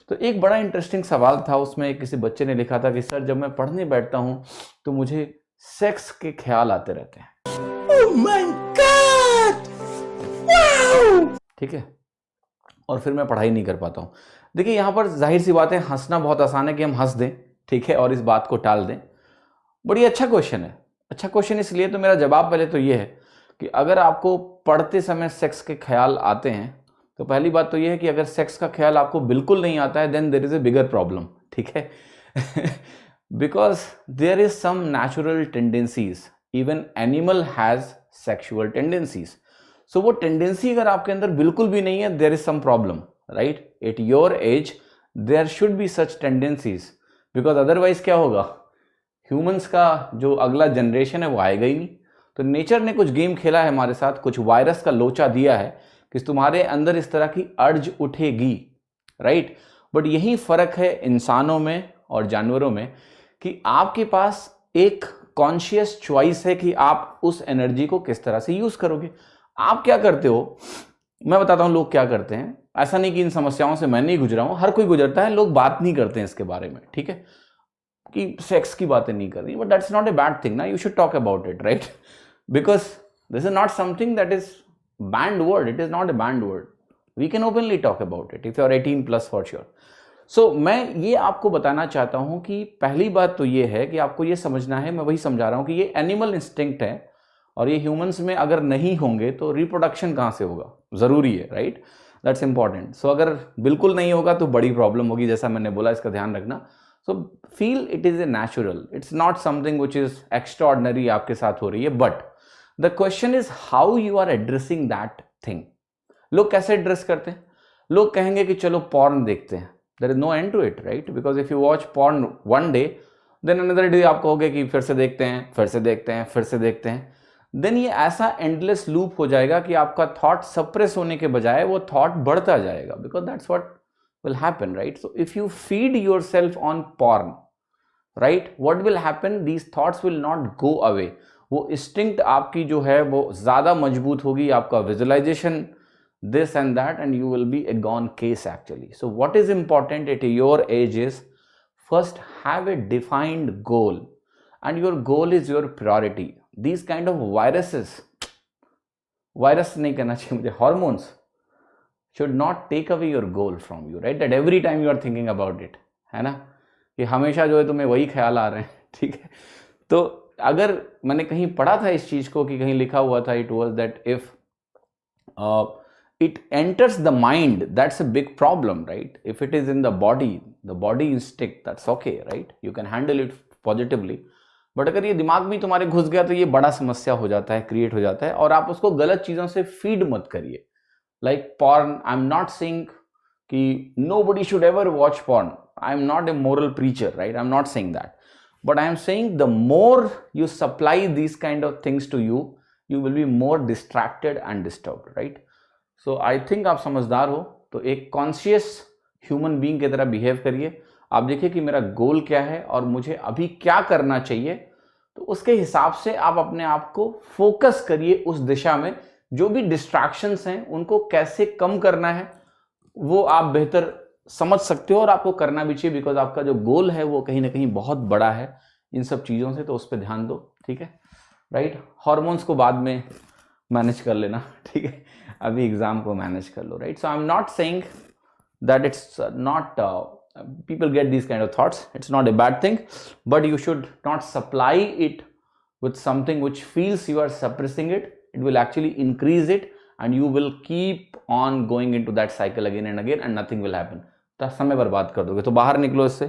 तो एक बड़ा इंटरेस्टिंग सवाल था उसमें, किसी बच्चे ने लिखा था कि सर जब मैं पढ़ने बैठता हूं तो मुझे सेक्स के ख्याल आते रहते हैं। Oh my God! Wow! ठीक है, और फिर मैं पढ़ाई नहीं कर पाता हूं। देखिए यहां पर जाहिर सी बात है, हंसना बहुत आसान है कि हम हंस दें, ठीक है, और इस बात को टाल दें। बट ये अच्छा क्वेश्चन है। अच्छा क्वेश्चन इसलिए, तो मेरा जवाब पहले तो ये है कि अगर आपको पढ़ते समय सेक्स के ख्याल आते हैं, तो पहली बात तो ये है कि अगर सेक्स का ख्याल आपको बिल्कुल नहीं आता है, then there is a bigger problem, ठीक है। Because there is some natural tendencies, even animal has sexual tendencies. So वो टेंडेंसी अगर आपके अंदर बिल्कुल भी नहीं है, there is some problem, right. At your age there should be such tendencies, because otherwise क्या होगा, ह्यूमंस का जो अगला जनरेशन है वो आएगा ही नहीं। तो नेचर ने कुछ गेम खेला है हमारे साथ, कुछ वायरस का लोचा दिया है कि तुम्हारे अंदर इस तरह की अर्ज उठेगी, राइट। बट यही फर्क है इंसानों में और जानवरों में कि आपके पास एक कॉन्शियस चॉइस है कि आप उस एनर्जी को किस तरह से यूज करोगे। आप क्या करते हो, मैं बताता हूं लोग क्या करते हैं। ऐसा नहीं कि इन समस्याओं से मैं नहीं गुजरा हूं, हर कोई गुजरता है, लोग बात नहीं करते हैं इसके बारे में, ठीक है, कि सेक्स की बातें नहीं करनी। But that's not a bad thing ना, you should talk about it, right, because this is not something that is band word, it is not a band word, we can openly talk about it if you are 18+ for sure. So मैं ये आपको बताना चाहता हूं कि पहली बात तो ये है कि आपको ये समझना है, मैं वही समझा रहा हूं कि ये एनिमल इंस्टिंक्ट है, और ये ह्यूमंस में अगर नहीं होंगे तो रिप्रोडक्शन कहां से होगा, जरूरी है, राइट, दैट्स इंपॉर्टेंट। सो अगर बिल्कुल नहीं होगा तो बड़ी प्रॉब्लम होगी, जैसा मैंने बोला, इसका ध्यान रखना। So feel it is a natural, it's not something which is extraordinary आपके साथ हो रही है। But the question is how you are addressing that thing. लोग कैसे एड्रेस करते हैं, लोग कहेंगे कि चलो पॉर्न देखते हैं, there is no end to it, right, because if you watch porn one day, then another day आप कहोगे कि फिर से देखते हैं, फिर से देखते हैं, फिर से देखते हैं। देन ये ऐसा एंडलेस लूप हो जाएगा कि आपका थॉट सप्रेस होने के बजाय वो थॉट बढ़ता जाएगा, because that's what will happen, right? So if you feed yourself on porn, right, what will happen, these thoughts will not go away, वो instinct आपकी जो है वो ज्यादा मजबूत होगी, आपका visualization this and that, and you will be a gone case actually. So what is important at your age is first have a defined goal, and your goal is your priority. These kind of viruses, virus नहीं कहना चाहिए मुझे, hormones should not take away your goal from you, right, that every time you are thinking about it, है ना, कि हमेशा जो है तुम्हें वही ख्याल आ रहे हैं, ठीक है। तो अगर मैंने कहीं पढ़ा था इस चीज को, कि कहीं लिखा हुआ था, it was that if it enters the mind, that's a big problem, right? If it is in the body instinct, that's okay, right, you can handle it positively. But अगर ये दिमाग में तुम्हारे घुस गया तो ये बड़ा समस्या हो जाता है, क्रिएट हो जाता है, और आप उसको गलत चीजों से फीड मत करिए। Like porn, I'm not saying कि nobody should ever watch porn. I'm not a moral preacher, right? I'm not saying that. But I'm saying the more you supply these kind of things to you, you will be more distracted and disturbed, right? So I think आप समझदार हो, तो एक conscious human being की तरह behave करिए। आप देखिए कि मेरा गोल क्या है और मुझे अभी क्या करना चाहिए, तो उसके हिसाब से आप अपने आप को फोकस करिए उस दिशा में। जो भी डिस्ट्रैक्शंस हैं उनको कैसे कम करना है वो आप बेहतर समझ सकते हो, और आपको करना भी चाहिए, बिकॉज आपका जो गोल है वो कहीं ना कहीं बहुत बड़ा है इन सब चीज़ों से, तो उस पर ध्यान दो, ठीक है, राइट। हॉर्मोन्स को बाद में मैनेज कर लेना, ठीक है, अभी एग्जाम को मैनेज कर लो, right. So I am not saying that it's not people get these kind of thoughts, it's not a bad thing, but you should not supply it with something which feels you are suppressing it. It will actually increase it, and you will keep on going into that cycle again and again, and nothing will happen. तो समय बर्बाद कर दोगे, तो बाहर निकलो इससे,